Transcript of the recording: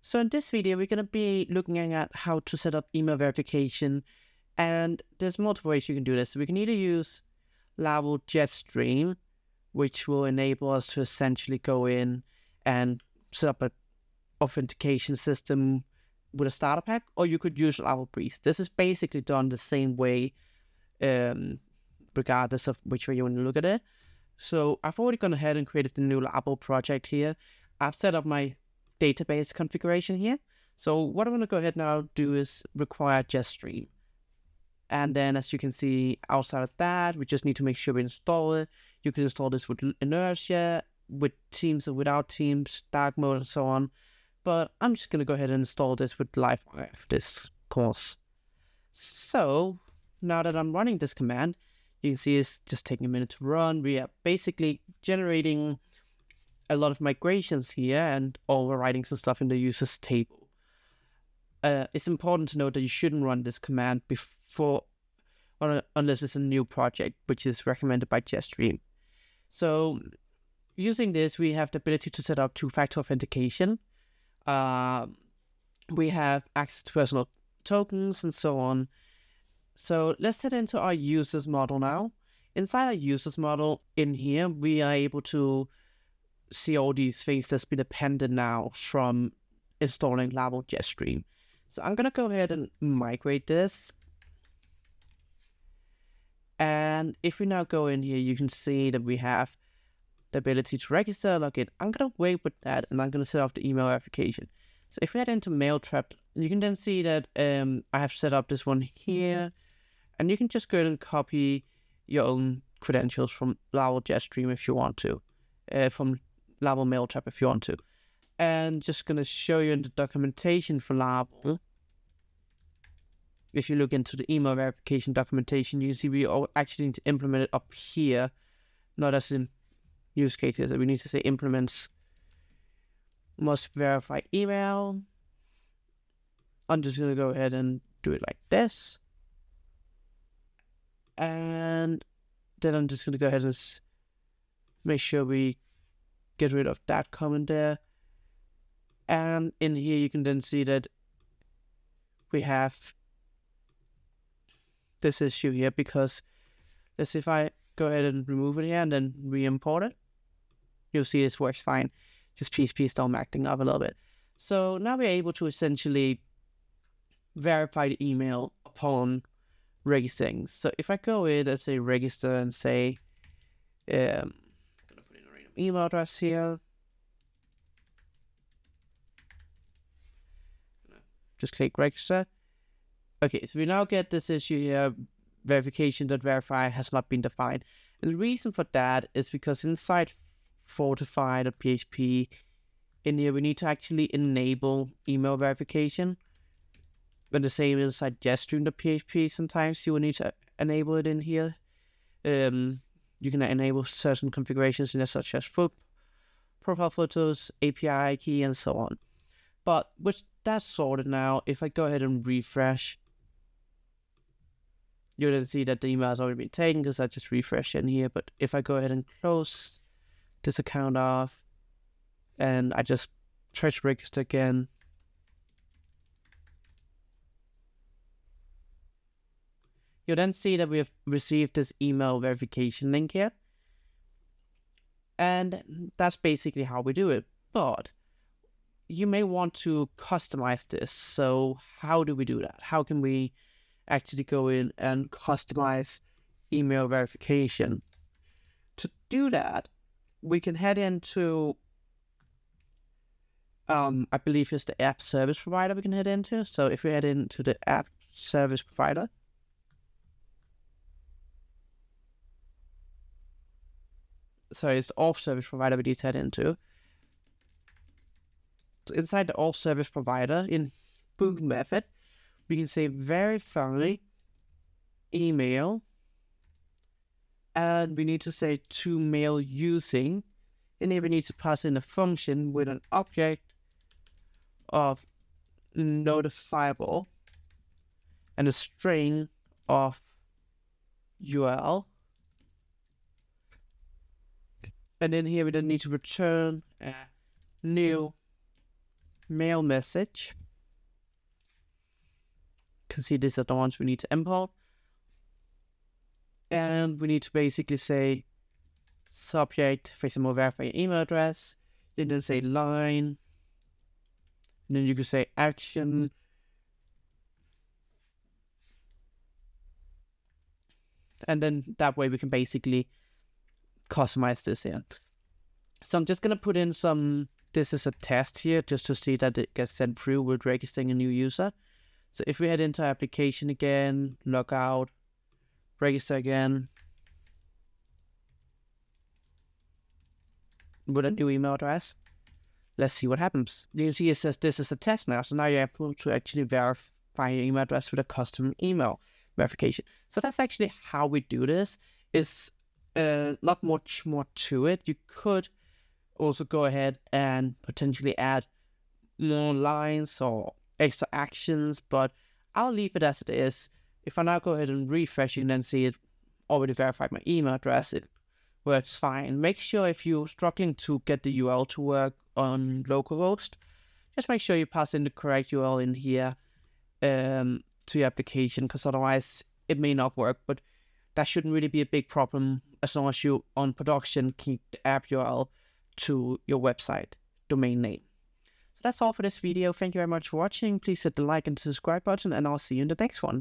So in this video, we're going to be looking at how to set up email verification, and there's multiple ways you can do this. So we can either use Laravel Jetstream, which will enable us to essentially go in and set up an authentication system with a starter pack, or you could use Laravel Breeze. This is basically done the same way, regardless of which way you want to look at it. So I've already gone ahead and created the new Laravel project here. I've set up my database configuration here. So what I'm going to go ahead now do is require Jetstream. And then as you can see outside of that, we just need to make sure we install it. You can install this with inertia, with Teams or without Teams, dark mode and so on. But I'm just going to go ahead and install this with Livewire for this course. So now that I'm running this command, you can see it's just taking a minute to run. We are basically generating a lot of migrations here and overriding some stuff in the users table. It's important to note that you shouldn't run this command before, unless it's a new project, which is recommended by Jetstream. So using this, we have the ability to set up two-factor authentication. We have access to personal tokens and so on. So let's head into our users model now. Inside our users model in here, we are able to see all these things that's been appended now from installing Laravel Jetstream. So I'm going to go ahead and migrate this. And if we now go in here, you can see that we have the ability to register, log in. I'm going to wait with that, and I'm going to set off the email verification. So if we head into Mailtrap, you can then see that I have set up this one here. And you can just go ahead and copy your own credentials from Laravel Jetstream if you want to. From Laravel Mailtrap if you want to. And just going to show you in the documentation for Laravel. If you look into the email verification documentation, you can see we actually need to implement it up here. Not as in use cases. We need to say implements must verify email. I'm just going to go ahead and do it like this. And then I'm just going to go ahead and make sure we get rid of that comment there. And in here, you can then see that we have this issue here, because let's see if I go ahead and remove it here and then re-import it. You'll see this works fine. Just PHP still acting up a little bit. So now we're able to essentially verify the email upon registering. So if I go in and say register and say, I'm gonna put in a random email address here. Just click register. Okay, so we now get this issue here, verification.verify has not been defined. And the reason for that is because inside fortify.php, in here we need to actually enable email verification. But the same inside Jetstream.php, sometimes you will need to enable it in here. You can enable certain configurations in there, such as profile photos, API key, and so on. But with that sorted now, if I go ahead and refresh, you'll then see that the email has already been taken because I just refreshed in here. But if I go ahead and close this account off, and I just try to register again, you'll then see that we have received this email verification link here. And that's basically how we do it. But you may want to customize this. So how do we do that? How can we actually go in and customize email verification? To do that, we can head into, I believe it's the app service provider we can head into. So if we head into the app service provider, sorry, it's the auth service provider we need to head into. So inside the auth service provider, in book method, we can say verify email, and we need to say to mail using, and then we need to pass in a function with an object of notifiable and a string of URL. And then here we then need to return a new mail message. You can see these are the ones we need to import. And we need to basically say subject, for example, verify your email address. Then say line. And then you can say action. And then that way we can basically customize this here. So I'm just going to put in some, this is a test here just to see that it gets sent through with registering a new user. So if we head into application again, log out, register again with a new email address. Let's see what happens. You can see it says this is a test now. So now you're able to actually verify your email address with a custom email verification. So that's actually how we do this. It's not much more to it. You could also go ahead and potentially add more lines or extra actions, but I'll leave it as it is. If I now go ahead and refresh, you can then see it already verified my email address. It works fine. Make sure if you're struggling to get the URL to work on localhost, just make sure you pass in the correct URL in here to your application, because otherwise it may not work. But that shouldn't really be a big problem as long as you on production keep the app URL to your website domain name. So that's all for this video. Thank you very much for watching. Please hit the like and subscribe button, and I'll see you in the next one.